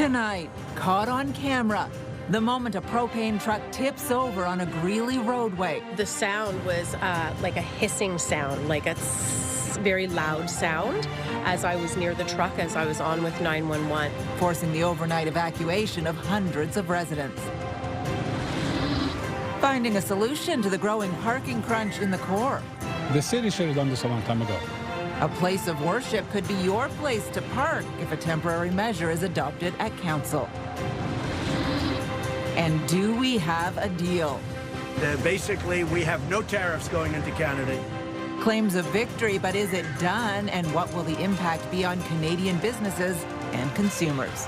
Tonight, caught on camera, the moment a propane truck tips over on a Greely roadway. The sound was like a hissing sound, like a very loud sound as I was near the truck, as I was on with 911. Forcing the overnight evacuation of hundreds of residents. Finding a solution to the growing parking crunch in the core. The city should have done this a long time ago. A place of worship could be your place to park if a temporary measure is adopted at council. And do we have a deal? Basically, we have no tariffs going into Canada. Claims of victory, but is it done? And what will the impact be on Canadian businesses and consumers?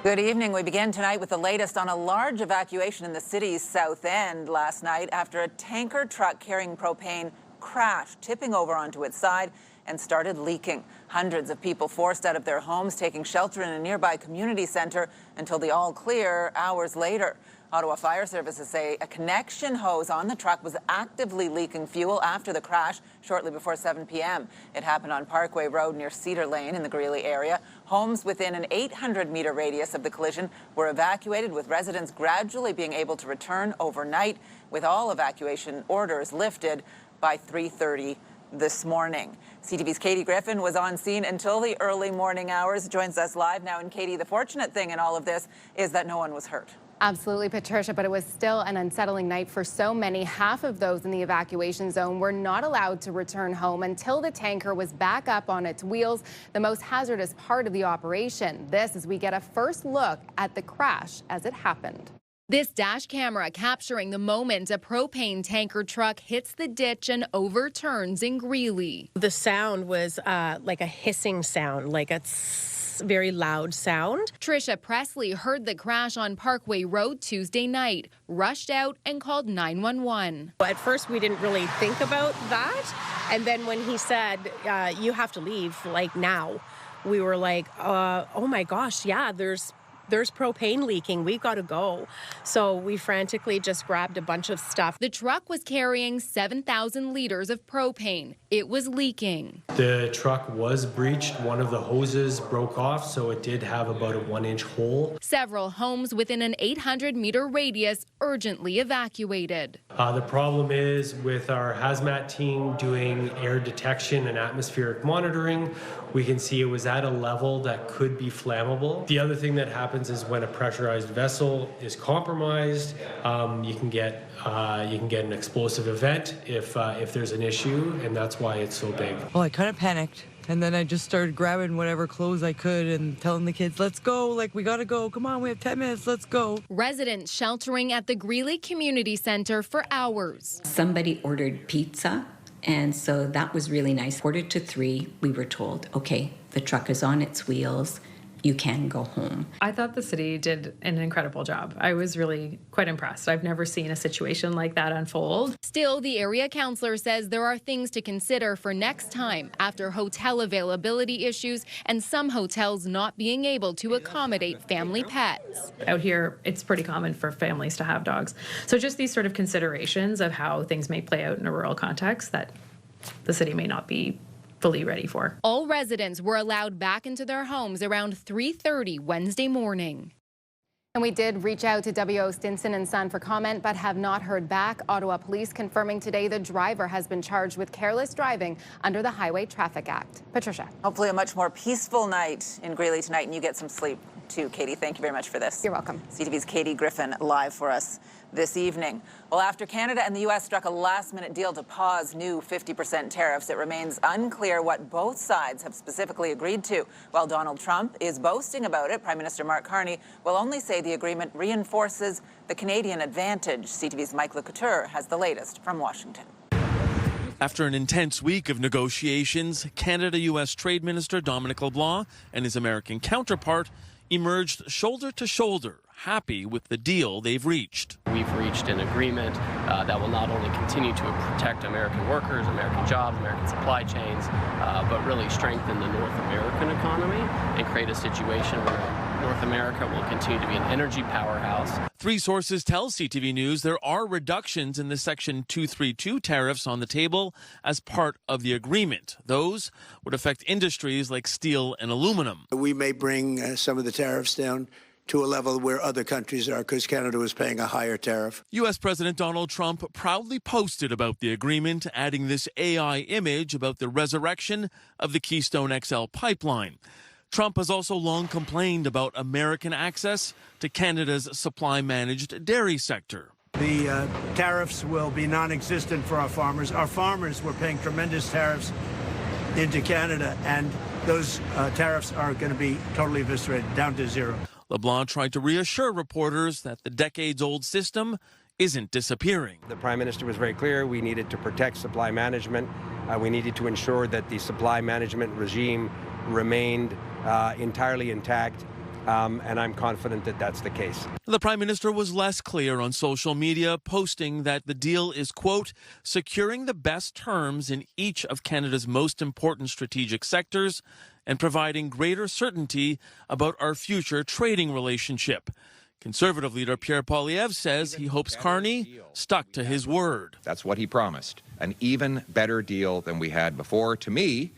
Good evening. We begin tonight with the latest on a large evacuation in the city's south end last night after a tanker truck carrying propane crashed, tipping over onto its side and started leaking. Hundreds of people forced out of their homes, taking shelter in a nearby community centre until the all clear hours later. Ottawa Fire Services say a connection hose on the truck was actively leaking fuel after the crash shortly before 7 p.m. It happened on Parkway Road near Cedar Lane in the Greely area. Homes within an 800-metre radius of the collision were evacuated, with residents gradually being able to return overnight, with all evacuation orders lifted by 3:30 this morning. CTV's Katie Griffin was on scene until the early morning hours, joins us live now. And Katie, the fortunate thing in all of this is that no one was hurt. Absolutely, Patricia, but it was still an unsettling night for so many. Half of those in the evacuation zone were not allowed to return home until the tanker was back up on its wheels, the most hazardous part of the operation. This as we get a first look at the crash as it happened. This dash camera capturing the moment a propane tanker truck hits the ditch and overturns in Greely. The sound was like a hissing sound, like a very loud sound. Trisha Presley heard the crash on Parkway Road Tuesday night, rushed out and called 911. At first, we didn't really think about that. And then when he said, you have to leave, like now, we were like, oh my gosh, yeah, there's propane leaking. We got to go. So we frantically just grabbed a bunch of stuff. The truck was carrying 7,000 litres of propane. It was leaking. The truck was breached. One of the hoses broke off, so it did have about a 1-inch hole. Several homes within an 800-metre radius urgently evacuated. The problem is with our hazmat team doing air detection and atmospheric monitoring, we can see it was at a level that could be flammable. The other thing that happens is when a pressurized vessel is compromised, you can get an explosive event if there's an issue, and that's why it's so big. Well, I kind of panicked, and then I just started grabbing whatever clothes I could and telling the kids, let's go, like we gotta go, come on, we have 10 minutes, let's go. Residents sheltering at the Greely Community Centre for hours. Somebody ordered pizza, and so that was really nice. 2:45, we were told, okay, the truck is on its wheels, you can go home. I thought the city did an incredible job. I was really quite impressed. I've never seen a situation like that unfold. Still, the area councillor says there are things to consider for next time after hotel availability issues and some hotels not being able to accommodate family pets. Out here, it's pretty common for families to have dogs. So just these sort of considerations of how things may play out in a rural context that the city may not be fully ready for. All residents were allowed back into their homes around 3:30 Wednesday morning. And we did reach out to W.O. Stinson and Son for comment, but have not heard back. Ottawa Police confirming today the driver has been charged with careless driving under the Highway Traffic Act. Patricia. Hopefully a much more peaceful night in Greely tonight, and you get some sleep too, Katie. Thank you very much for this. You're welcome. CTV's Katie Griffin live for us this evening. Well, after Canada and the U.S. struck a last-minute deal to pause new 50% tariffs, it remains unclear what both sides have specifically agreed to. While Donald Trump is boasting about it, Prime Minister Mark Carney will only say the agreement reinforces the Canadian advantage. CTV's Mike LeCouture has the latest from Washington. After an intense week of negotiations, Canada-U.S. Trade Minister Dominic LeBlanc and his American counterpart emerged shoulder to shoulder, happy with the deal they've reached. We've reached an agreement that will not only continue to protect American workers, American jobs, American supply chains, but really strengthen the North American economy and create a situation where North America will continue to be an energy powerhouse. Three sources tell CTV News there are reductions in the Section 232 tariffs on the table as part of the agreement. Those would affect industries like steel and aluminum. We may bring some of the tariffs down to a level where other countries are, because Canada was paying a higher tariff. U.S. President Donald Trump proudly posted about the agreement, adding this AI image about the resurrection of the Keystone XL pipeline. Trump has also long complained about American access to Canada's supply-managed dairy sector. The tariffs will be non-existent for our farmers. Our farmers were paying tremendous tariffs into Canada, and those tariffs are going to be totally eviscerated, down to zero. LeBlanc tried to reassure reporters that the decades-old system isn't disappearing. The Prime Minister was very clear. We needed to protect supply management. We needed to ensure that the supply management regime remained entirely intact, and I'm confident that that's the case. The Prime Minister was less clear on social media, posting that the deal is, quote, securing the best terms in each of Canada's most important strategic sectors and providing greater certainty about our future trading relationship. Conservative leader Pierre Poilievre says he hopes Carney stuck to his word. That's what he promised, an even better deal than we had before. To me,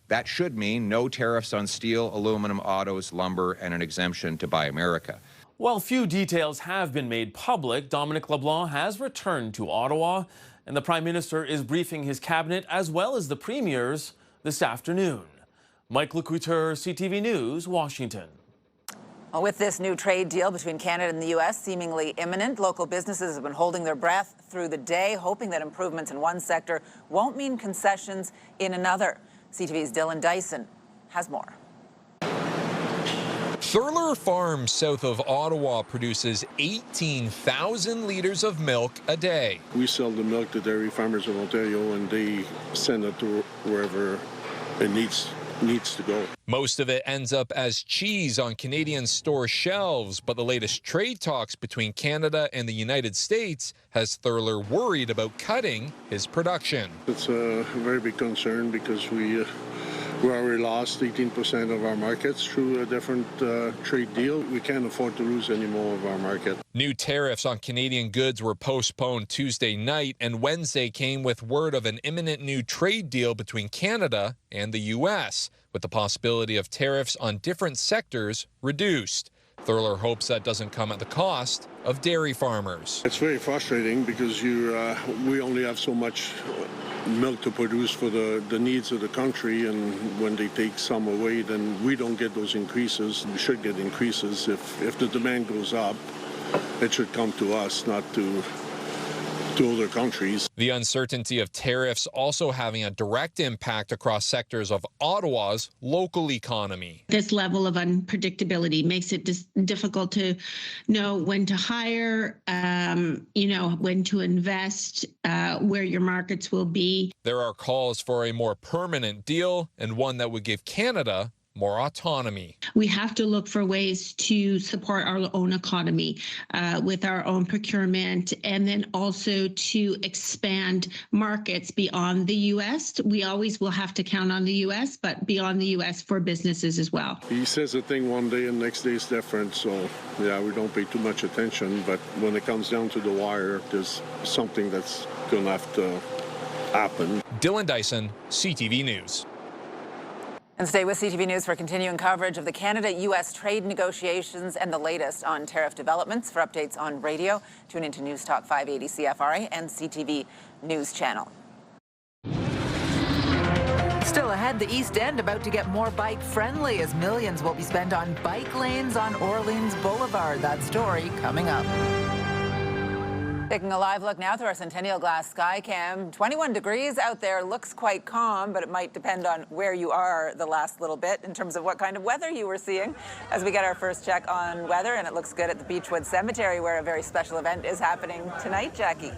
that should mean no tariffs on steel, aluminum, autos, lumber, and an exemption to Buy America. While few details have been made public, Dominic LeBlanc has returned to Ottawa, and the Prime Minister is briefing his cabinet as well as the premiers this afternoon. Mike Lecouteur, CTV News, Washington. Well, with this new trade deal between Canada and the U.S. seemingly imminent, local businesses have been holding their breath through the day, hoping that improvements in one sector won't mean concessions in another. CTV's Dylan Dyson has more. Thurler Farms south of Ottawa produces 18,000 litres of milk a day. We sell the milk to dairy farmers of Ontario, and they send it to wherever it needs to go. Most of it ends up as cheese on Canadian store shelves, but the latest trade talks between Canada and the United States has Thurler worried about cutting his production. It's a very big concern because we already lost 18% of our markets through a different trade deal. We can't afford to lose any more of our market. New tariffs on Canadian goods were postponed Tuesday night, and Wednesday came with word of an imminent new trade deal between Canada and the U.S., with the possibility of tariffs on different sectors reduced. Thurler hopes that doesn't come at the cost of dairy farmers. It's very frustrating because we only have so much milk to produce for the needs of the country, and when they take some away, then we don't get those increases. We should get increases. If the demand goes up, it should come to us, not to other countries. The uncertainty of tariffs also having a direct impact across sectors of Ottawa's local economy. This level of unpredictability makes it difficult to know when to hire, when to invest, where your markets will be. There are calls for a more permanent deal and one that would give Canada more autonomy. We have to look for ways to support our own economy with our own procurement, and then also to expand markets beyond the U.S. We always will have to count on the U.S., but beyond the U.S. for businesses as well. He says a thing one day and next day is different, so yeah, we don't pay too much attention, but when it comes down to the wire, there's something that's going to have to happen. Dylan Dyson, CTV News. And stay with CTV News for continuing coverage of the Canada-U.S. trade negotiations and the latest on tariff developments. For updates on radio, tune into News Talk 580 CFRA and CTV News Channel. Still ahead, the East End about to get more bike-friendly as millions will be spent on bike lanes on Orleans Boulevard. That story coming up. Taking a live look now through our Centennial Glass Skycam. 21 degrees out there, looks quite calm, but it might depend on where you are the last little bit in terms of what kind of weather you were seeing. As we get our first check on weather, and it looks good at the Beechwood Cemetery, where a very special event is happening tonight, Jackie.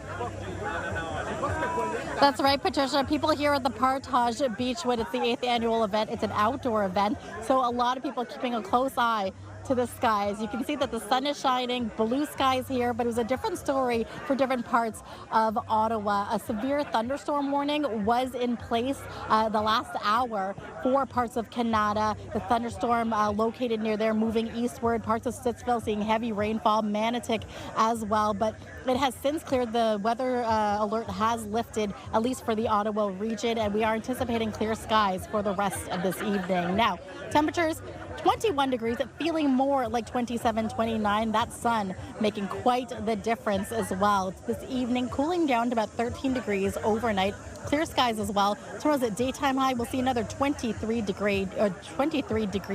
That's right, Patricia. People here at the Partage at Beechwood, it's the 8th annual event. It's an outdoor event, so a lot of people keeping a close eye to the skies. You can see that the sun is shining, blue skies here, but it was a different story for different parts of Ottawa. A severe thunderstorm warning was in place the last hour for parts of Canada. The thunderstorm located near there, moving eastward. Parts of Stittsville seeing heavy rainfall, Manotick as well, but it has since cleared. The weather alert has lifted, at least for the Ottawa region, and we are anticipating clear skies for the rest of this evening. Now, temperatures 21 degrees, feeling more like 27, 29. That sun making quite the difference as well. This evening, cooling down to about 13 degrees overnight. Clear skies as well. Tomorrow's at daytime high. We'll see another 23 degree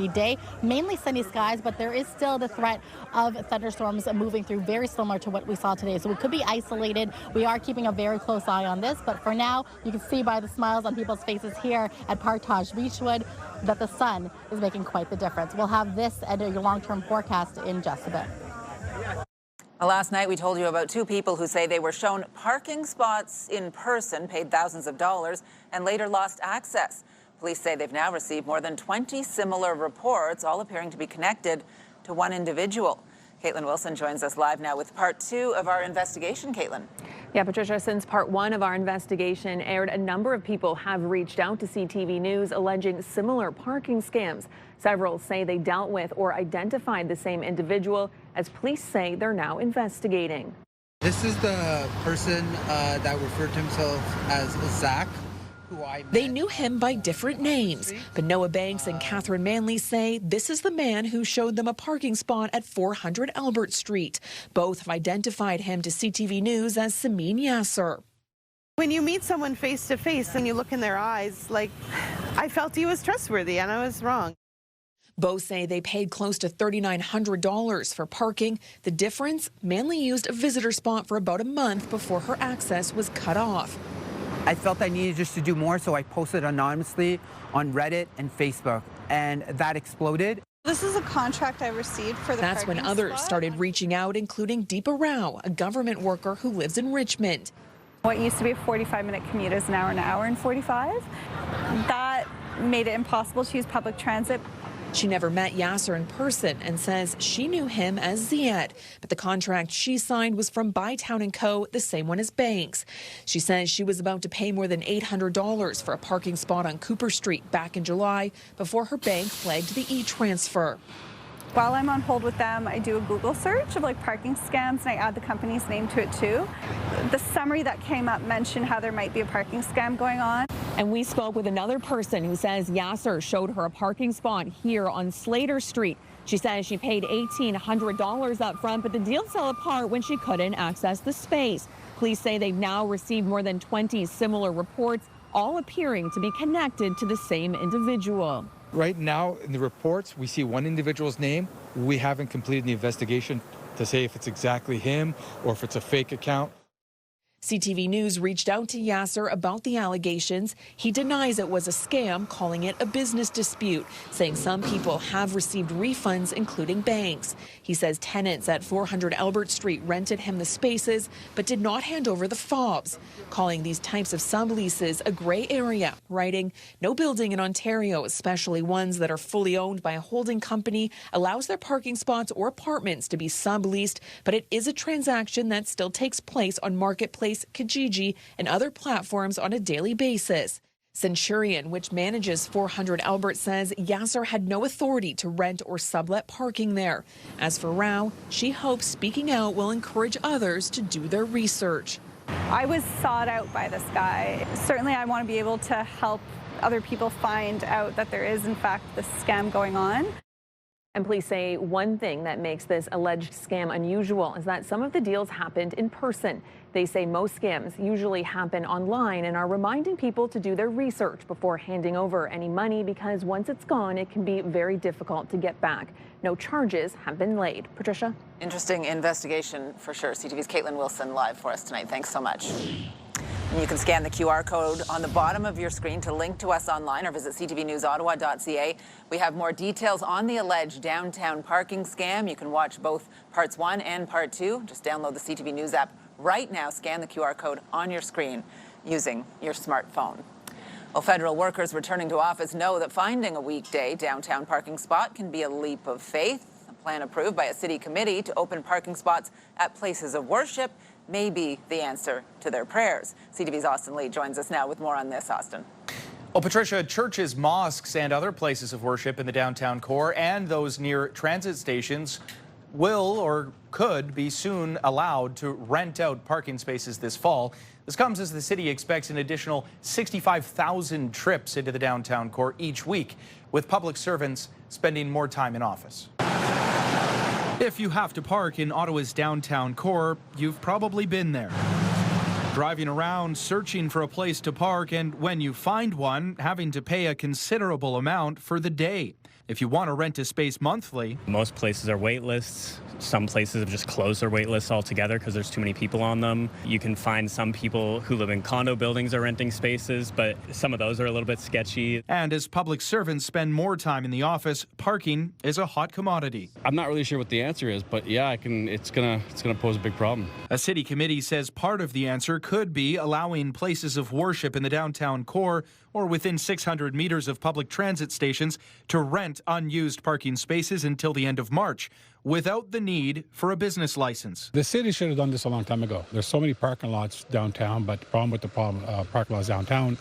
day. Mainly sunny skies, but there is still the threat of thunderstorms moving through, very similar to what we saw today. So we could be isolated. We are keeping a very close eye on this, but for now, you can see by the smiles on people's faces here at Partage Beechwood that the sun is making quite the difference. We'll have this and your long-term forecast in just a bit. Last night, we told you about two people who say they were shown parking spots in person, paid thousands of dollars, and later lost access. Police say they've now received more than 20 similar reports, all appearing to be connected to one individual. Katelyn Wilson joins us live now with part 2 of our investigation. Katelyn. Yeah, Patricia, since part 1 of our investigation aired, a number of people have reached out to CTV News alleging similar parking scams. Several say they dealt with or identified the same individual, as police say they're now investigating. This is the person that referred to himself as Zach. They knew him by different names, but Noah Banks and Kathryn Manley say this is the man who showed them a parking spot at 400 Albert Street. Both have identified him to CTV News as Samin Yasar. When you meet someone face to face and you look in their eyes, like, I felt he was trustworthy and I was wrong. Both say they paid close to $3,900 for parking. The difference, Manley used a visitor spot for about a month before her access was cut off. I felt I needed just to do more, so I posted anonymously on Reddit and Facebook, and that exploded. This is a contract I received for the That's when others started reaching out, including Deepa Rao, a government worker who lives in Richmond. What used to be a 45-minute commute is now an hour and 45. That made it impossible to use public transit. She never met Yasar in person and says she knew him as Ziad, but the contract she signed was from Bytown & Co., the same one as Banks. She says she was about to pay more than $800 for a parking spot on Cooper Street back in July before her bank flagged the e-transfer. While I'm on hold with them, I do a Google search of parking scams, and I add the company's name to it too. The summary that came up mentioned how there might be a parking scam going on. And we spoke with another person who says Yasar showed her a parking spot here on Slater Street. She says she paid $1,800 up front, but the deal fell apart when she couldn't access the space. Police say they've now received more than 20 similar reports, all appearing to be connected to the same individual. Right now, in the reports, we see one individual's name. We haven't completed the investigation to say if it's exactly him or if it's a fake account. CTV News reached out to Yasar about the allegations. He denies it was a scam, calling it a business dispute, saying some people have received refunds, including banks. He says tenants at 400 Albert Street rented him the spaces, but did not hand over the fobs, calling these types of subleases a gray area, writing, "No building in Ontario, especially ones that are fully owned by a holding company, allows their parking spots or apartments to be subleased, but it is a transaction that still takes place on Marketplace, Kijiji, and other platforms on a daily basis." Centurion, which manages 400 Albert, says Yasar had no authority to rent or sublet parking there. As for Rao, she hopes speaking out will encourage others to do their research. I was sought out by this guy. Certainly I want to be able to help other people find out that there is in fact this scam going on. And police say one thing that makes this alleged scam unusual is that some of the deals happened in person. They say most scams usually happen online and are reminding people to do their research before handing over any money, because once it's gone, it can be very difficult to get back. No charges have been laid. Patricia? Interesting investigation for sure. CTV's Katelyn Wilson live for us tonight. Thanks so much. And you can scan the QR code on the bottom of your screen to link to us online or visit ctvnewsottawa.ca. We have more details on the alleged downtown parking scam. You can watch both parts 1 and part 2. Just download the CTV News app right now. Scan the QR code on your screen using your smartphone. Well, federal workers returning to office know that finding a weekday downtown parking spot can be a leap of faith. plan approved by a city committee to open parking spots at places of worship may be the answer to their prayers. CTV's Austin Lee joins us now with more on this. Austin. Well, Patricia, churches, mosques, and other places of worship in the downtown core and those near transit stations will or could be soon allowed to rent out parking spaces this fall. This comes as the city expects an additional 65,000 trips into the downtown core each week, with public servants spending more time in office. If you have to park in Ottawa's downtown core, you've probably been there. Driving around, searching for a place to park, and when you find one, having to pay a considerable amount for the day. If you want to rent a space monthly, most places are wait lists. Some places have just closed their wait lists altogether because there's too many people on them. You can find some people who live in condo buildings are renting spaces, but some of those are a little bit sketchy. And as public servants spend more time in the office, parking is a hot commodity. I'm not really sure what the answer is, but yeah, it's gonna pose a big problem. A city committee says part of the answer could be allowing places of worship in the downtown core or within 600 meters of public transit stations to rent unused parking spaces until the end of March, without the need for a business license. The city should have done this a long time ago. There's so many parking lots downtown, but the problem with the parking lots downtown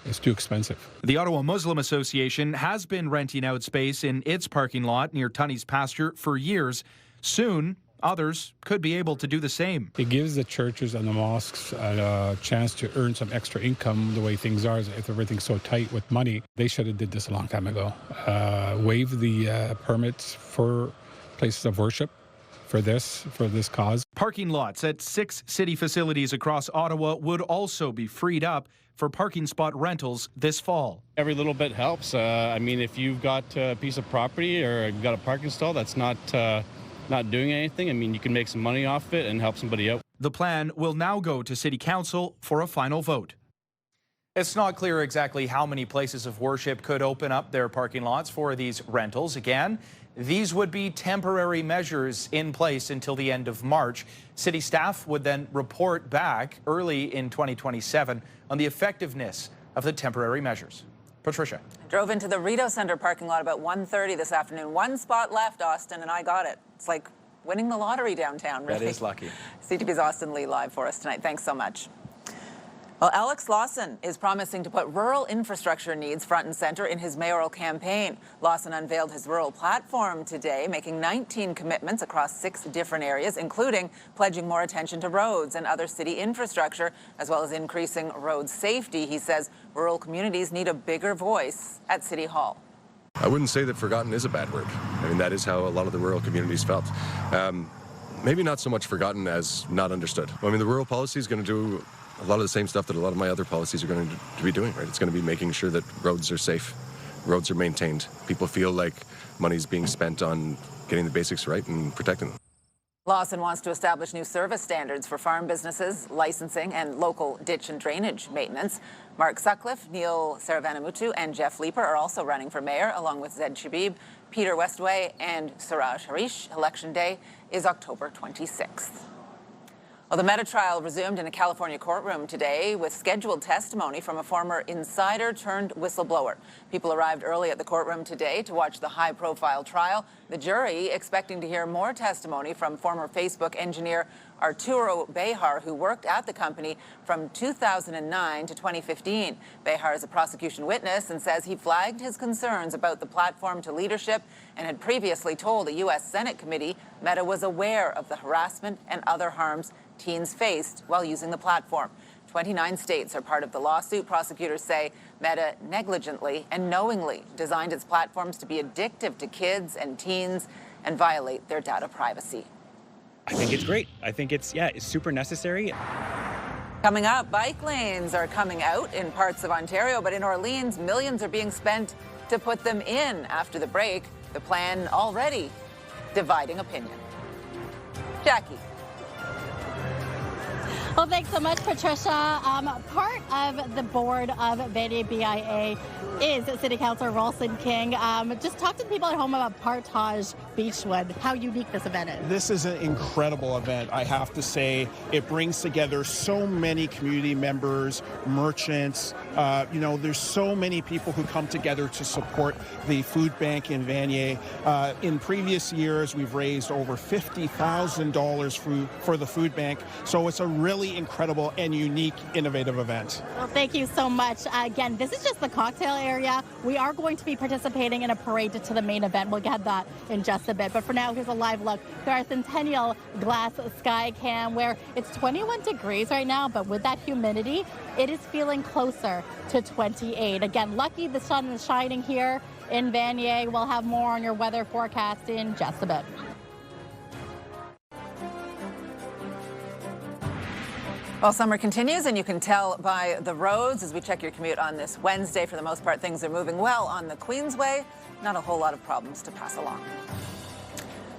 is too expensive. The Ottawa Muslim Association has been renting out space in its parking lot near Tunney's pasture for years. Soon, others could be able to do the same. It gives the churches and the mosques a chance to earn some extra income the way things are. If everything's so tight with money, they should have did this a long time ago. Waive the permits for places of worship for this cause. Parking lots at 6 city facilities across Ottawa would also be freed up for parking spot rentals this fall. Every little bit helps. I mean, if you've got a piece of property or you've got a parking stall that's not doing anything, I mean, you can make some money off it and help somebody out. The plan will now go to City Council for a final vote. It's not clear exactly how many places of worship could open up their parking lots for these rentals. Again, these would be temporary measures in place until the end of March. City staff would then report back early in 2027 on the effectiveness of the temporary measures. Patricia. I drove into the Rideau Centre parking lot about 1:30 this afternoon. One spot left, Austin, and I got it. It's like winning the lottery downtown, really. That is lucky. CTV's Austin Lee live for us tonight. Thanks so much. Well, Alex Lawson is promising to put rural infrastructure needs front and center in his mayoral campaign. Lawson unveiled his rural platform today, making 19 commitments across 6 different areas, including pledging more attention to roads and other city infrastructure, as well as increasing road safety. He says rural communities need a bigger voice at City Hall. I wouldn't say that forgotten is a bad word. I mean, that is how a lot of the rural communities felt. Maybe not so much forgotten as not understood. I mean, the rural policy is going to do a lot of the same stuff that a lot of my other policies are going to be doing, right? It's going to be making sure that roads are safe, roads are maintained. People feel like money's being spent on getting the basics right and protecting them. Lawson wants to establish new service standards for farm businesses, licensing, and local ditch and drainage maintenance. Mark Sutcliffe, Neil Saravanamuthu, and Jeff Leeper are also running for mayor, along with Zed Shabib, Peter Westway, and Suraj Harish. Election day is October 26th. Well, the Meta trial resumed in a California courtroom today with scheduled testimony from a former insider turned whistleblower. People arrived early at the courtroom today to watch the high-profile trial. The jury expecting to hear more testimony from former Facebook engineer Arturo Behar, who worked at the company from 2009 to 2015. Behar is a prosecution witness and says he flagged his concerns about the platform to leadership and had previously told a U.S. Senate committee Meta was aware of the harassment and other harms teens faced while using the platform. 29 states are part of the lawsuit. Prosecutors say Meta negligently and knowingly designed its platforms to be addictive to kids and teens and violate their data privacy. I think it's great. I think it's super necessary. Coming up, bike lanes are coming out in parts of Ontario, but in Orleans, millions are being spent to put them in. After the break, the plan already dividing opinion. Jackie. Well, thanks so much, Patricia. Part of the board of Vanier BIA is City Councilor Ralston King. Just talk to the people at home about partage Beechwood, how unique this event is. This is an incredible event, I have to say. It brings together so many community members, merchants. There's so many people who come together to support the food bank in Vanier. In previous years, we've raised over $50,000 for the food bank. So it's a really incredible and unique, innovative event. Well, thank you so much. Again, this is just the cocktail area. We are going to be participating in a parade to the main event. We'll get that in just a bit. But for now, here's a live look to our Centennial Glass Sky Cam, where it's 21 degrees right now, but with that humidity, it is feeling closer to 28. Again, lucky the sun is shining here in Vanier. We'll have more on your weather forecast in just a bit. Well, summer continues, and you can tell by the roads as we check your commute on this Wednesday. For the most part, things are moving well on the Queensway. Not a whole lot of problems to pass along.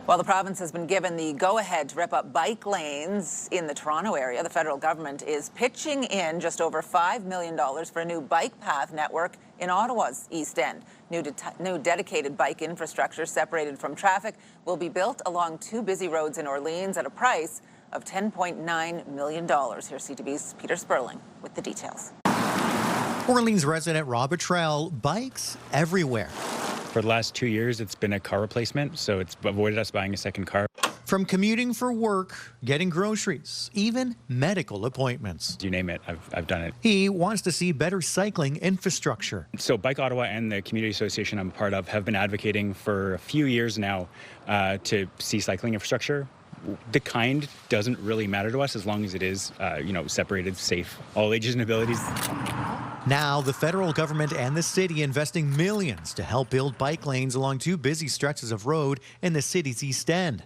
While the province has been given the go-ahead to rip up bike lanes in the Toronto area, the federal government is pitching in just over $5 million for a new bike path network in Ottawa's East End. New dedicated bike infrastructure separated from traffic will be built along two busy roads in Orleans at a price of $10.9 million. Here's CTV's Peter Sperling with the details. Orleans resident Rob Trell, bikes everywhere. For the last 2 years, it's been a car replacement, so it's avoided us buying a second car. From commuting for work, getting groceries, even medical appointments. You name it, I've done it. He wants to see better cycling infrastructure. So Bike Ottawa and the community association I'm a part of have been advocating for a few years now to see cycling infrastructure. The kind doesn't really matter to us as long as it is, separated, safe, all ages and abilities. Now, the federal government and the city investing millions to help build bike lanes along two busy stretches of road in the city's East End,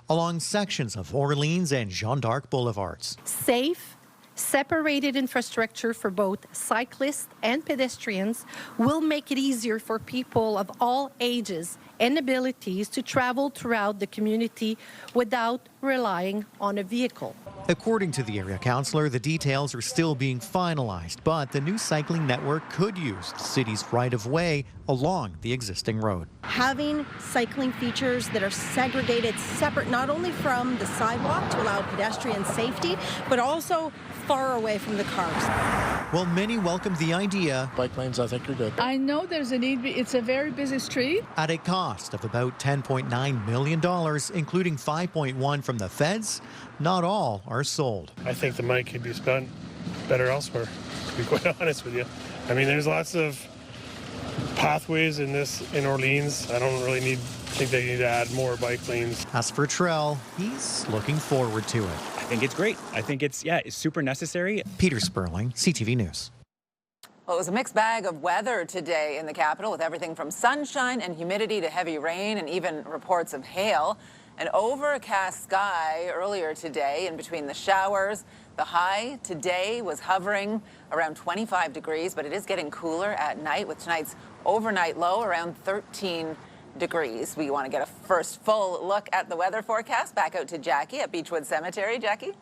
along sections of Orleans and Jeanne d'Arc Boulevards. Safe, separated infrastructure for both cyclists and pedestrians will make it easier for people of all ages and abilities to travel throughout the community without relying on a vehicle. According to the area councillor, the details are still being finalized, but the new cycling network could use the city's right-of-way along the existing road. Having cycling features that are segregated, separate not only from the sidewalk to allow pedestrian safety, but also far away from the cars. Well, many welcomed the idea. Bike lanes, I think, are good. I know there's a need. It's a very busy street. At a cost of about $10.9 million, including $5.1 from the feds, not all are sold. I think the money could be spent better elsewhere, to be quite honest with you. I mean, there's lots of pathways in Orleans. I don't really think they need to add more bike lanes. As for Trell, he's looking forward to it. I think it's great. I think it's super necessary. Peter Sperling, CTV News. Well, it was a mixed bag of weather today in the capital, with everything from sunshine and humidity to heavy rain and even reports of hail. An overcast sky earlier today in between the showers. The high today was hovering around 25 degrees, but it is getting cooler at night with tonight's overnight low around 13 degrees. We want to get a first full look at the weather forecast. Back out to Jackie at Beechwood Cemetery. Jackie?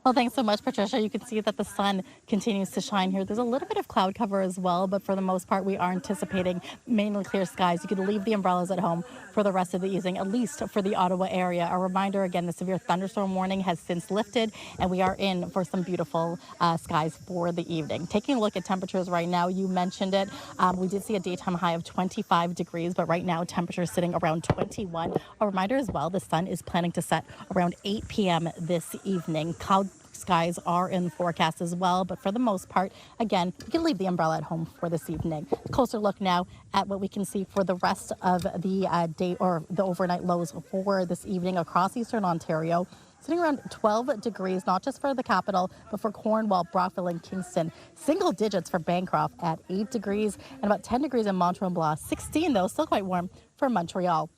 Well, thanks so much, Patricia. You can see that the sun continues to shine here. There's a little bit of cloud cover as well, but for the most part, we are anticipating mainly clear skies. You could leave the umbrellas at home for the rest of the evening, at least for the Ottawa area. A reminder, again, the severe thunderstorm warning has since lifted, and we are in for some beautiful skies for the evening. Taking a look at temperatures right now, you mentioned it. We did see a daytime high of 25 degrees, but right now temperatures sitting around 21. A reminder as well, the sun is planning to set around 8 p.m. this evening. Cloud skies are in the forecast as well, but for the most part, again, you can leave the umbrella at home for this evening. Closer look now at what we can see for the rest of the day or the overnight lows for this evening across Eastern Ontario. Sitting around 12 degrees, not just for the capital, but for Cornwall, Brockville, and Kingston. Single digits for Bancroft at 8 degrees and about 10 degrees in Mont-Tremblant. 16, though, still quite warm for Montreal.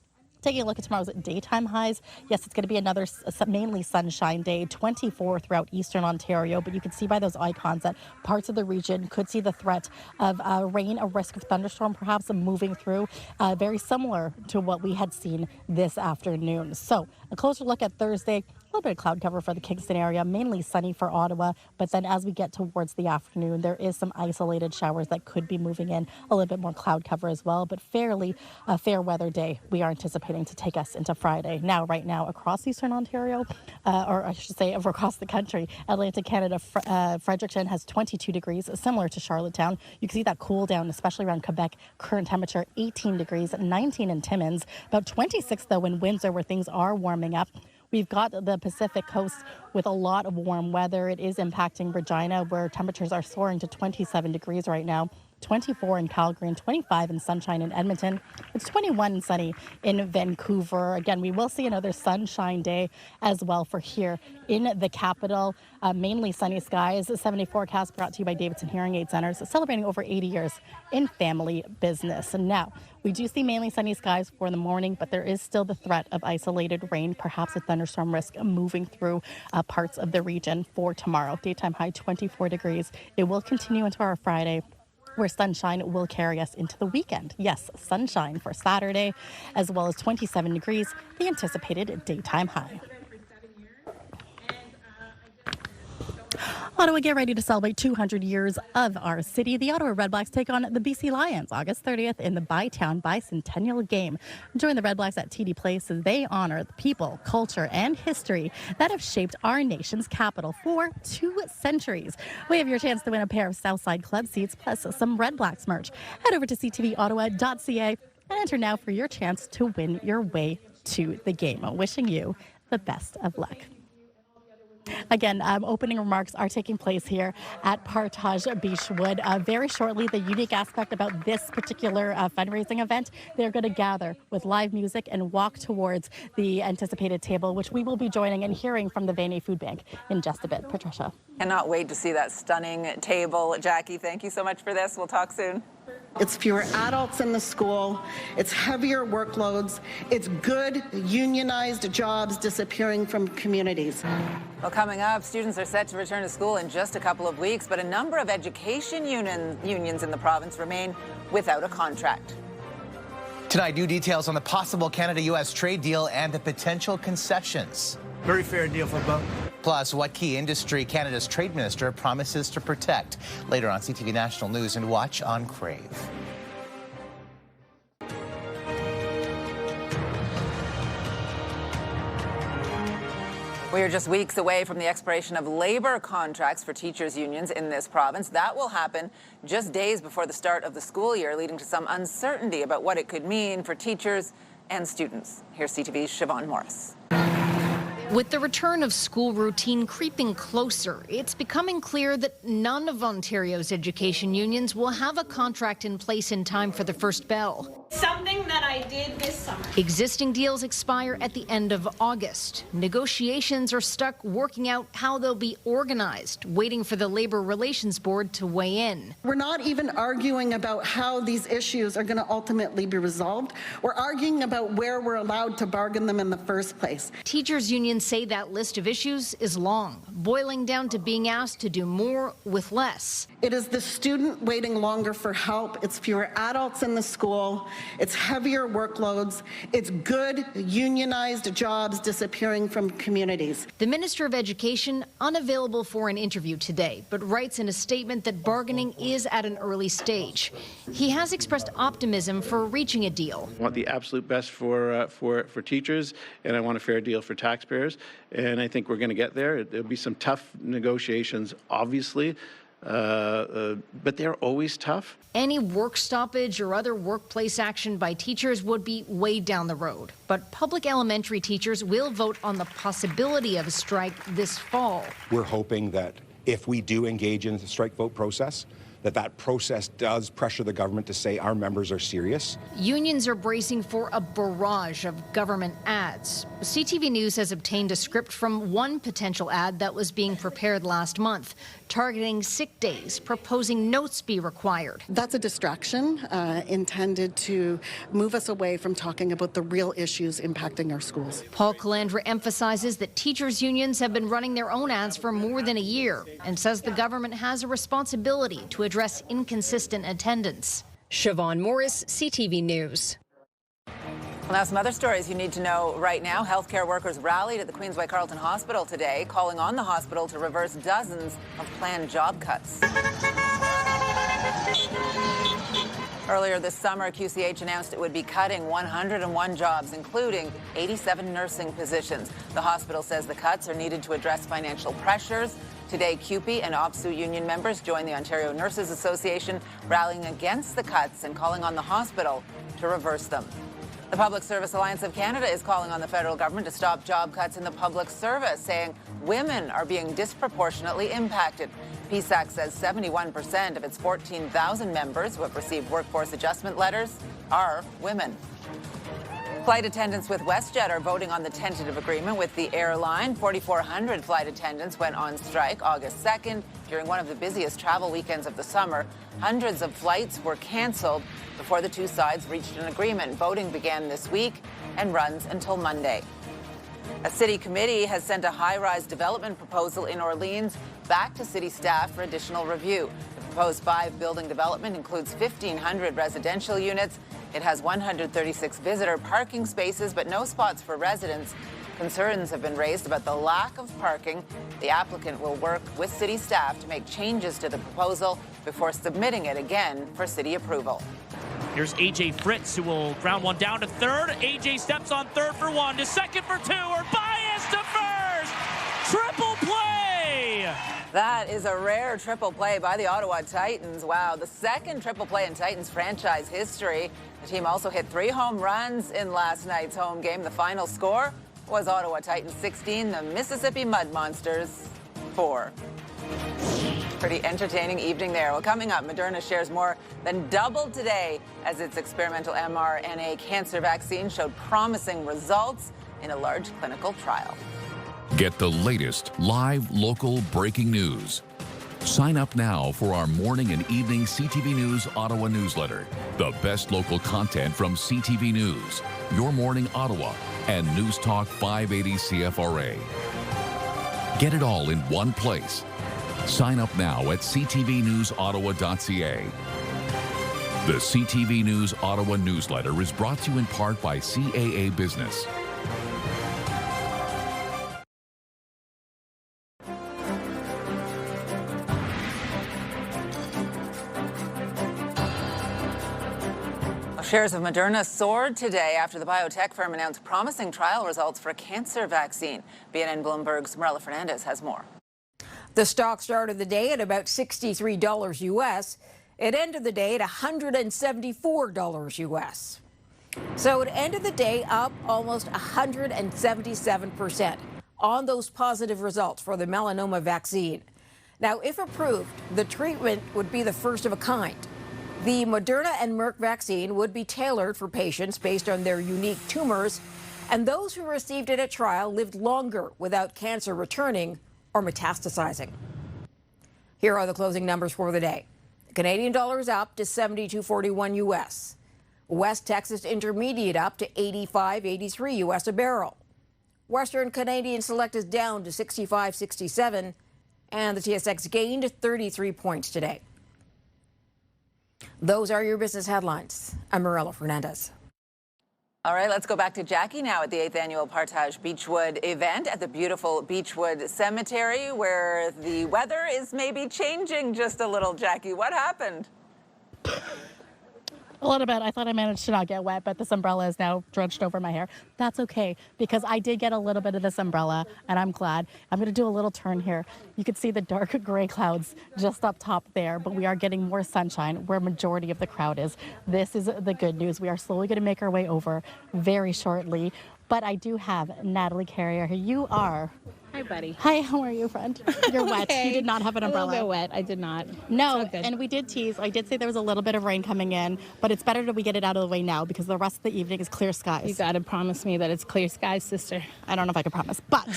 Taking a look at tomorrow's daytime highs, yes, it's going to be another mainly sunshine day, 24 throughout Eastern Ontario, but you can see by those icons that parts of the region could see the threat of rain, a risk of thunderstorm perhaps moving through, very similar to what we had seen this afternoon. So a closer look at Thursday. little bit of cloud cover for the Kingston area, mainly sunny for Ottawa. But then as we get towards the afternoon, there is some isolated showers that could be moving in, a little bit more cloud cover as well. But fairly fair weather day we are anticipating to take us into Friday. Now, right now, across Eastern Ontario, or I should say across the country, Atlantic Canada, Fredericton has 22 degrees, similar to Charlottetown. You can see that cool down, especially around Quebec. Current temperature 18 degrees, 19 in Timmins, about 26 though in Windsor, where things are warming up. We've got the Pacific coast with a lot of warm weather. It is impacting Regina, where temperatures are soaring to 27 degrees right now. 24 in Calgary and 25 in sunshine in Edmonton. It's 21 and sunny in Vancouver. Again, we will see another sunshine day as well for here in the capital. Mainly sunny skies. 70 forecast brought to you by Davidson Hearing Aid Centers, celebrating over 80 years in family business. And now we do see mainly sunny skies for the morning, but there is still the threat of isolated rain, perhaps a thunderstorm risk moving through parts of the region for tomorrow. Daytime high 24 degrees. It will continue into our Friday, where sunshine will carry us into the weekend. Yes, sunshine for Saturday, as well as 27 degrees, the anticipated daytime high. Ottawa, get ready to celebrate 200 years of our city. The Ottawa Redblacks take on the BC Lions August 30th in the Bytown Bicentennial Game. Join the Redblacks at TD Place as they honor the people, culture, and history that have shaped our nation's capital for 2 centuries. We have your chance to win a pair of Southside Club seats plus some Redblacks merch. Head over to ctvottawa.ca and enter now for your chance to win your way to the game. Wishing you the best of luck. Again, opening remarks are taking place here at Partage Beechwood. Very shortly, the unique aspect about this particular fundraising event, they're going to gather with live music and walk towards the anticipated table, which we will be joining and hearing from the Vanier Food Bank in just a bit. Patricia. Cannot wait to see that stunning table. Jackie, thank you so much for this. We'll talk soon. It's fewer adults in the school. It's heavier workloads. It's good unionized jobs disappearing from communities. Well, coming up, students are set to return to school in just a couple of weeks, but a number of education unions in the province remain without a contract. Tonight, new details on the possible Canada-U.S. trade deal and the potential concessions. Very fair deal for both. Plus, what key industry Canada's trade minister promises to protect. Later on CTV National News and watch on Crave. We are just weeks away from the expiration of labor contracts for teachers' unions in this province. That will happen just days before the start of the school year, leading to some uncertainty about what it could mean for teachers and students. Here's CTV's Siobhan Morris. With the return of school routine creeping closer, it's becoming clear that none of Ontario's education unions will have a contract in place in time for the first bell. Something that I did this summer. Existing deals expire at the end of August. Negotiations are stuck working out how they'll be organized, waiting for the Labour Relations Board to weigh in. We're not even arguing about how these issues are going to ultimately be resolved. We're arguing about where we're allowed to bargain them in the first place. Teachers' unions say that list of issues is long, boiling down to being asked to do more with less. It is the student waiting longer for help. It's fewer adults in the school. It's heavier workloads. It's good unionized jobs disappearing from communities. The Minister of Education unavailable for an interview today, but writes in a statement that bargaining is at an early stage. He has expressed optimism for reaching a deal. I want the absolute best for teachers, and I want a fair deal for taxpayers. And I think we're going to get there. There'll be some tough negotiations, obviously. But they're always tough. Any work stoppage or other workplace action by teachers would be way down the road. But public elementary teachers will vote on the possibility of a strike this fall. We're hoping that if we do engage in the strike vote process, that process does pressure the government to say our members are serious. Unions are bracing for a barrage of government ads. CTV News has obtained a script from one potential ad that was being prepared last month, targeting sick days, proposing notes be required. That's a distraction intended to move us away from talking about the real issues impacting our schools. Paul Calandra emphasizes that teachers' unions have been running their own ads for more than a year and says the government has a responsibility to address inconsistent attendance. Siobhan Morris, CTV News. Well, now some other stories you need to know right now. Healthcare workers rallied at the Queensway Carleton Hospital today, calling on the hospital to reverse dozens of planned job cuts. Earlier this summer, QCH announced it would be cutting 101 jobs, including 87 nursing positions. The hospital says the cuts are needed to address financial pressures. Today, CUPE and OPSU union members joined the Ontario Nurses Association, rallying against the cuts and calling on the hospital to reverse them. The Public Service Alliance of Canada is calling on the federal government to stop job cuts in the public service, saying women are being disproportionately impacted. PSAC says 71% of its 14,000 members who have received workforce adjustment letters are women. Flight attendants with WestJet are voting on the tentative agreement with the airline. 4,400 flight attendants went on strike August 2nd during one of the busiest travel weekends of the summer. Hundreds of flights were canceled before the two sides reached an agreement. Voting began this week and runs until Monday. A city committee has sent a high-rise development proposal in Orleans back to city staff for additional review. The proposed 5-building development includes 1,500 residential units. It has 136 visitor parking spaces, but no spots for residents. Concerns have been raised about the lack of parking. The applicant will work with city staff to make changes to the proposal before submitting it again for city approval. Here's AJ Fritz, who will ground one down to third. AJ steps on third for one, to second for two, or bias to first. Triple play! That is a rare triple play by the Ottawa Titans. Wow, the second triple play in Titans franchise history. The team also hit 3 home runs in last night's home game. The final score was Ottawa Titans 16, the Mississippi Mud Monsters 4. Pretty entertaining evening there. Well, coming up, Moderna shares more than doubled today as its experimental mRNA cancer vaccine showed promising results in a large clinical trial. Get the latest live local breaking news. Sign up now for our morning and evening CTV News Ottawa newsletter. The best local content from CTV News, Your Morning Ottawa, and News Talk 580 CFRA. Get it all in one place. Sign up now at ctvnewsottawa.ca. The CTV News Ottawa newsletter is brought to you in part by CAA Business. Shares of Moderna soared today after the biotech firm announced promising trial results for a cancer vaccine. BNN Bloomberg's Marilla Fernandez has more. The stock started the day at about $63 US. It ended the day at $174 US. So it ended the day up almost 177% on those positive results for the melanoma vaccine. Now, if approved, the treatment would be the first of a kind. The Moderna and Merck vaccine would be tailored for patients based on their unique tumors, and those who received it at trial lived longer without cancer returning or metastasizing. Here are the closing numbers for the day. The Canadian dollar is up to 72.41 US. West Texas Intermediate up to 85.83 US a barrel. Western Canadian Select is down to 65.67, and the TSX gained 33 points today. Those are your business headlines. I'm Marilla Fernandez. All right, let's go back to Jackie now at the 8th Annual Partage Beechwood event at the beautiful Beechwood Cemetery, where the weather is maybe changing just a little. Jackie, what happened? A little bit. I thought I managed to not get wet, but this umbrella is now drenched over my hair. That's okay, because I did get a little bit of this umbrella, and I'm glad. I'm going to do a little turn here. You can see the dark gray clouds just up top there, but we are getting more sunshine where majority of the crowd is. This is the good news. We are slowly going to make our way over very shortly, but I do have Natalie Carrier here. You are... Hi, buddy. Hi, how are you, friend? You're wet. Okay. You did not have an umbrella. A little bit wet. I did not. No, and we did tease. I did say there was a little bit of rain coming in, but it's better that we get it out of the way now because the rest of the evening is clear skies. You got to promise me that it's clear skies, sister. I don't know if I can promise, but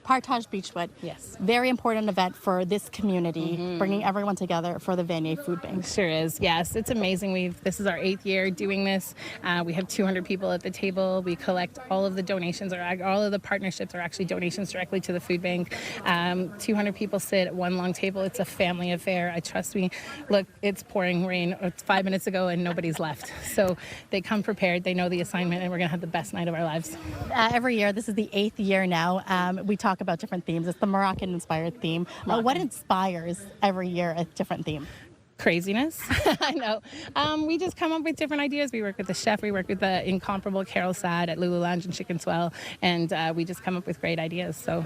Partage Beechwood. Yes. Very important event for this community, bringing everyone together for the Vanier Food Bank. Sure is. Yes, it's amazing. This is our 8th year doing this. We have 200 people at the table. We collect all of the donations, or all of the partnerships are actually donations directly to the food bank. 200 people sit at one long table. It's a family affair. I trust me. Look, it's pouring rain. It's 5 minutes ago and nobody's left. So they come prepared. They know the assignment, and we're going to have the best night of our lives. Every year, this is the 8th year now. We talk about different themes. It's the Moroccan-inspired theme. What inspires every year a different theme? Craziness. I know. We just come up with different ideas. We work with the chef. We work with the incomparable Carol Sad at Lulu Lounge and Chicken Swell, and we just come up with great ideas. So,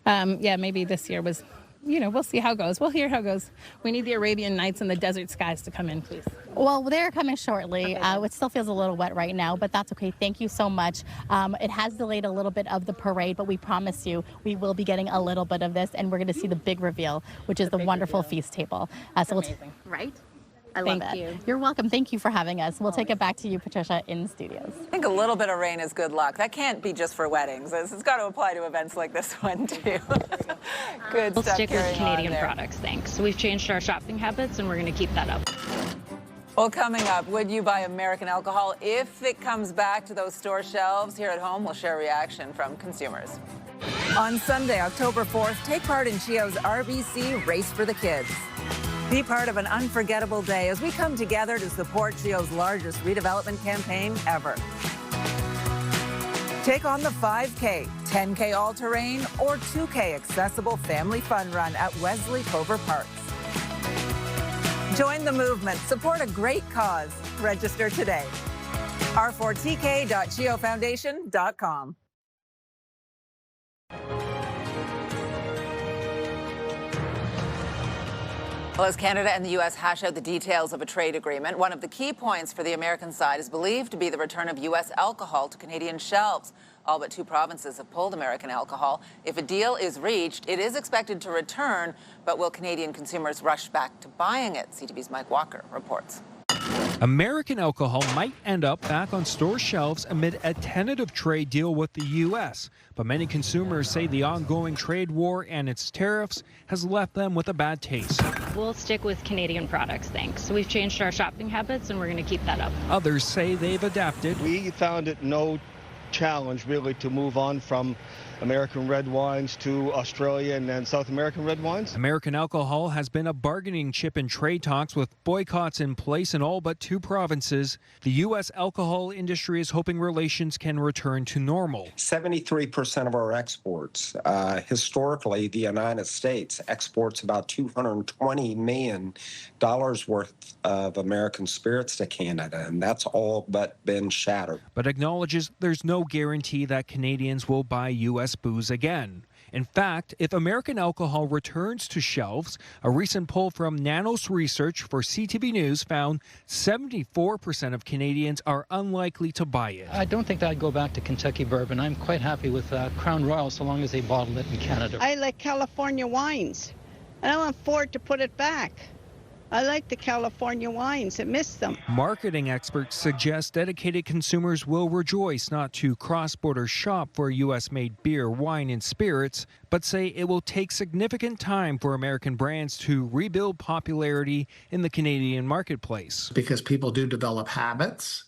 maybe this year was, we'll see how it goes. We'll hear how it goes. We need the Arabian Nights and the desert skies to come in, please. Well, they're coming shortly. It still feels a little wet right now, but that's okay. Thank you so much. It has delayed a little bit of the parade, but we promise you we will be getting a little bit of this, and we're going to see the big reveal, which is the wonderful feast table. Right? I love that. Thank you. You're welcome. Thank you for having us. We'll take it back to you, Patricia, in the studios. I think a little bit of rain is good luck. That can't be just for weddings. It's got to apply to events like this one, too. Good We'll stuff. stick with Canadian products, thanks. So we've changed our shopping habits, and we're going to keep that up. Well, coming up, would you buy American alcohol if it comes back to those store shelves? Here at home, we'll share a reaction from consumers. On Sunday, October 4th, take part in CHEO's RBC Race for the Kids. Be part of an unforgettable day as we come together to support CHEO's largest redevelopment campaign ever. Take on the 5K, 10K all-terrain, or 2K accessible family fun run at Wesley Clover Parks. Join the movement. Support a great cause. Register today. r4tk.cheofoundation.com. Well, as Canada and the U.S. hash out the details of a trade agreement, one of the key points for the American side is believed to be the return of U.S. alcohol to Canadian shelves. All but 2 provinces have pulled American alcohol. If a deal is reached, it is expected to return, but will Canadian consumers rush back to buying it? CTV's Mike Walker reports. American alcohol might end up back on store shelves amid a tentative trade deal with the U.S., but many consumers say the ongoing trade war and its tariffs has left them with a bad taste. We'll stick with Canadian products, thanks. So we've changed our shopping habits, and we're going to keep that up. Others say they've adapted. We found it no challenge really to move on from American red wines to Australian and South American red wines. American alcohol has been a bargaining chip in trade talks with boycotts in place in all but 2 provinces. The U.S. alcohol industry is hoping relations can return to normal. 73% of our exports. Historically, the United States exports about $220 million worth of American spirits to Canada, and that's all but been shattered. But acknowledges there's no guarantee that Canadians will buy U.S. booze again. In fact, if American alcohol returns to shelves, a recent poll from Nanos Research for CTV News found 74% of Canadians are unlikely to buy it. I don't think I'd go back to Kentucky bourbon. I'm quite happy with Crown Royal so long as they bottle it in Canada. I like California wines, and I want Ford to put it back. I like the California wines. I miss them. Marketing experts suggest dedicated consumers will rejoice not to cross-border shop for U.S.-made beer, wine, and spirits, but say it will take significant time for American brands to rebuild popularity in the Canadian marketplace. Because people do develop habits,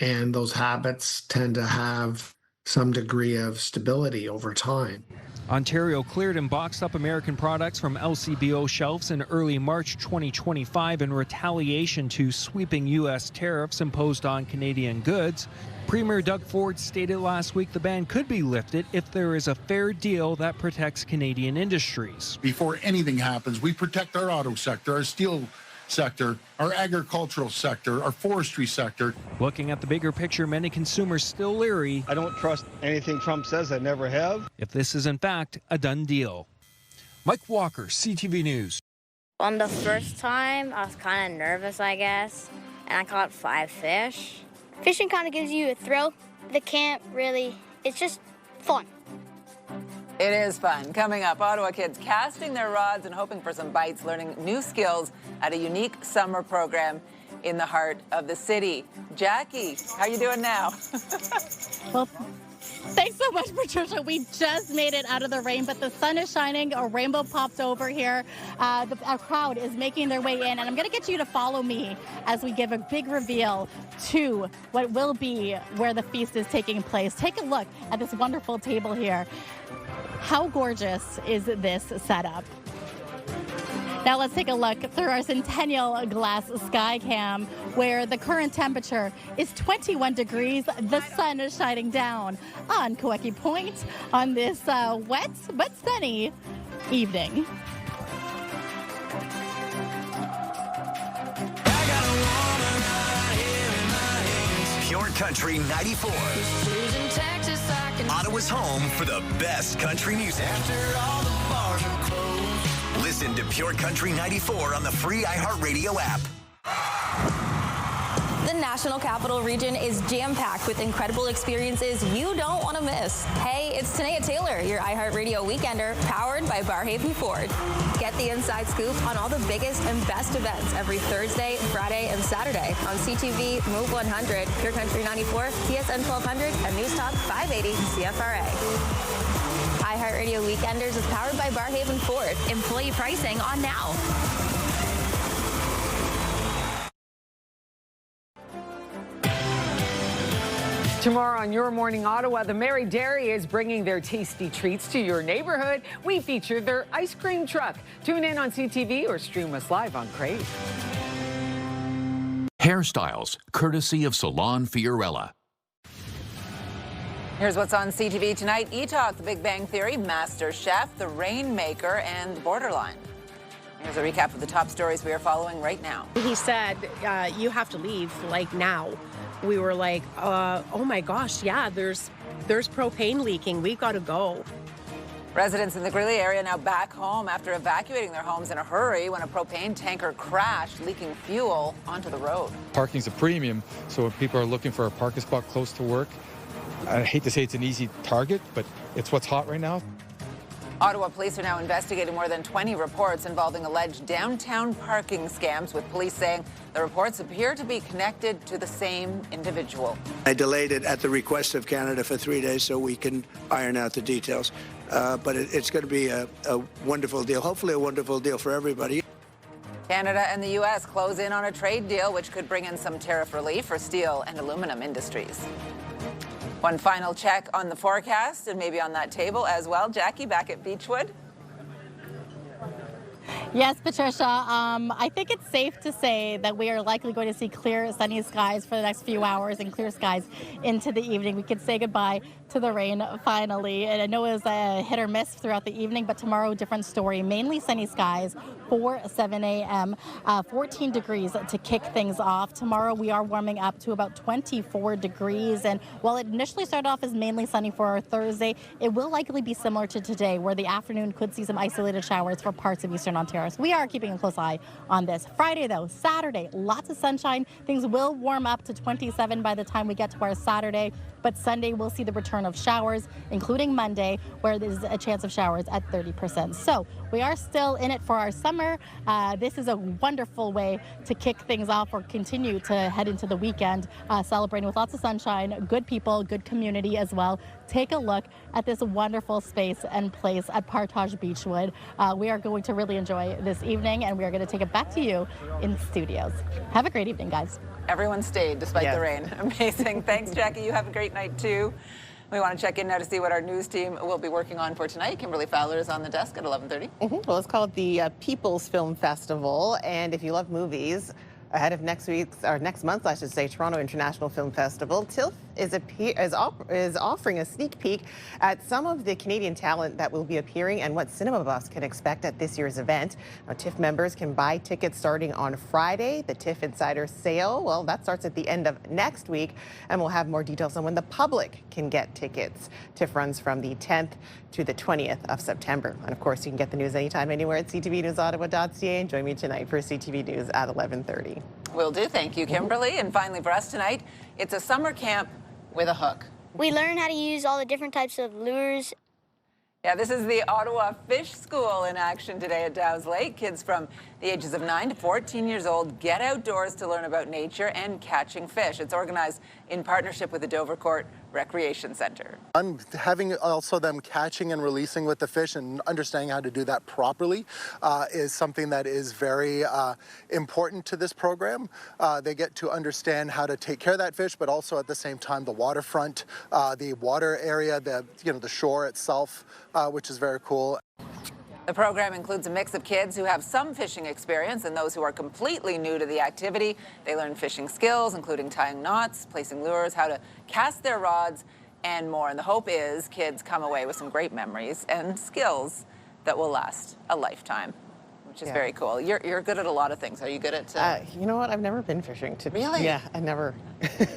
and those habits tend to have some degree of stability over time. Ontario cleared and boxed up American products from LCBO shelves in early March 2025 in retaliation to sweeping U.S. tariffs imposed on Canadian goods. Premier Doug Ford stated last week the ban could be lifted if there is a fair deal that protects Canadian industries. Before anything happens, we protect our auto sector, our steel sector, our agricultural sector, our forestry sector. Looking at the bigger picture, many consumers still leery. I don't trust anything Trump says. I never have. If this is in fact a done deal. Mike Walker, CTV News. On the first time, I was kind of nervous, I guess, and I caught 5 fish. Fishing kind of gives you a thrill. The camp really, it's just fun. It is fun. Coming up, Ottawa kids casting their rods and hoping for some bites, learning new skills at a unique summer program in the heart of the city. Jackie, how you doing now? Well, Thanks so much, Patricia. We just made it out of the rain, but the sun is shining. A rainbow popped over here. A crowd is making their way in, and I'm going to get you to follow me as we give a big reveal to what will be where the feast is taking place. Take a look at this wonderful table here. How gorgeous is this setup? Now let's take a look through our Centennial Glass Sky Cam, where the current temperature is 21 degrees. The sun is shining down on Kaweki Point on this wet but sunny evening. Pure Country 94. Ottawa's home for the best country music. Listen to Pure Country 94 on the free iHeartRadio app. The National Capital Region is jam-packed with incredible experiences you don't want to miss. Hey, it's Tanea Taylor, your iHeartRadio Weekender, powered by Barhaven Ford. Get the inside scoop on all the biggest and best events every Thursday, Friday, and Saturday on CTV, Move 100, Pure Country 94, TSN 1200, and News Talk 580 CFRA. iHeartRadio Weekenders is powered by Barhaven Ford. Employee pricing on now. Tomorrow on Your Morning Ottawa, the Mary Dairy is bringing their tasty treats to your neighborhood. We feature their ice cream truck. Tune in on CTV or stream us live on Crave. Hairstyles, courtesy of Salon Fiorella. Here's what's on CTV tonight. E-Talk, The Big Bang Theory, Master Chef, The Rainmaker, and Borderline. Here's a recap of the top stories we are following right now. He said, you have to leave, like, now. We were like, oh my gosh, yeah, there's propane leaking. We've got to go. Residents in the Greely area now back home after evacuating their homes in a hurry when a propane tanker crashed, leaking fuel onto the road. Parking's a premium, so when people are looking for a parking spot close to work, I hate to say it's an easy target, but it's what's hot right now. Ottawa police are now investigating more than 20 reports involving alleged downtown parking scams, with police saying the reports appear to be connected to the same individual. I delayed it at the request of Canada for 3 days so we can iron out the details. But it's going to be a wonderful deal, hopefully a wonderful deal for everybody. Canada and the U.S. close in on a trade deal which could bring in some tariff relief for steel and aluminum industries. One final check on the forecast and maybe on that table as well. Jackie, back at Beechwood. Yes, Patricia. I think it's safe to say that we are likely going to see clear, sunny skies for the next few hours and clear skies into the evening. We could say goodbye to the rain finally. And I know it was a hit or miss throughout the evening, but tomorrow, different story. Mainly sunny skies for 7 a.m., 14 degrees to kick things off. Tomorrow, we are warming up to about 24 degrees. And while it initially started off as mainly sunny for our Thursday, it will likely be similar to today, where the afternoon could see some isolated showers for parts of Eastern Ontario. So we are keeping a close eye on this. Friday, though, Saturday, lots of sunshine. Things will warm up to 27 by the time we get to our Saturday. But Sunday, we'll see the return of showers, including Monday, where there's a chance of showers at 30%. So we are still in it for our summer. This is a wonderful way to kick things off or continue to head into the weekend, celebrating with lots of sunshine, good people, good community as well. Take a look at this wonderful space and place at Partage Beechwood. We are going to really enjoy this evening, and we are going to take it back to you in the studios. Have a great evening, guys. Everyone stayed despite the rain. Amazing. Thanks, Jackie. You have a great night, too. We want to check in now to see what our news team will be working on for tonight. Kimberly Fowler is on the desk at 11:30. Well, it's called the People's Film Festival. And if you love movies, ahead of next month, I should say, Toronto International Film Festival, TILF is offering a sneak peek at some of the Canadian talent that will be appearing and what cinema buffs can expect at this year's event. Now, TIFF members can buy tickets starting on Friday. The TIFF Insider Sale, well, that starts at the end of next week, and we'll have more details on when the public can get tickets. TIFF runs from the 10th to the 20th of September. And of course, you can get the news anytime, anywhere at ctvnewsottawa.ca. And join me tonight for CTV News at 11:30. Will do. Thank you, Kimberly. And finally, for us tonight, it's a summer camp with a hook. We learn how to use all the different types of lures. Yeah, this is the Ottawa Fish School in action today at Dow's Lake. Kids from The ages of 9 to 14 years old get outdoors to learn about nature and catching fish. It's organized in partnership with the Dovercourt Recreation Centre. Having also them catching and releasing with the fish and understanding how to do that properly is something that is very important to this program. They get to understand how to take care of that fish, but also at the same time the waterfront, the water area, the shore itself, which is very cool. The program includes a mix of kids who have some fishing experience and those who are completely new to the activity. They learn fishing skills, including tying knots, placing lures, how to cast their rods, and more. And the hope is kids come away with some great memories and skills that will last a lifetime, which is very cool. You're good at a lot of things. Are you good at... You know what? I've never been fishing. Really? Yeah, I never.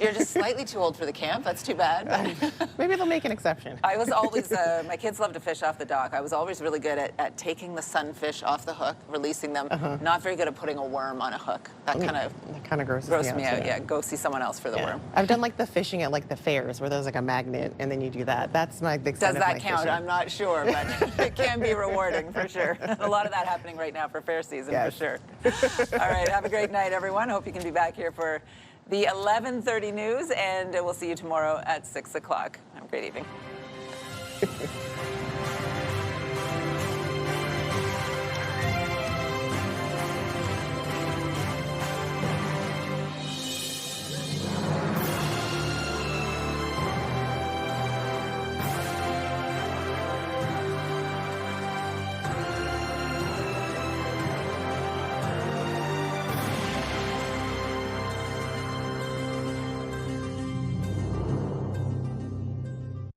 You're just slightly too old for the camp. That's too bad. Maybe they'll make an exception. I was always, my kids love to fish off the dock. I was always really good at taking the sunfish off the hook, releasing them. Not very good at putting a worm on a hook. That kind of grosses me out. Yeah, go see someone else for the worm. I've done like the fishing at like the fairs where there's like a magnet and then you do that. That's my big Does that count? I'm not sure, but it can be rewarding for sure. A lot of that happening right now for fair season for sure. All right, have a great night, everyone. Hope you can be back here for the 11:30 news, and we'll see you tomorrow at 6 o'clock. Have a great evening.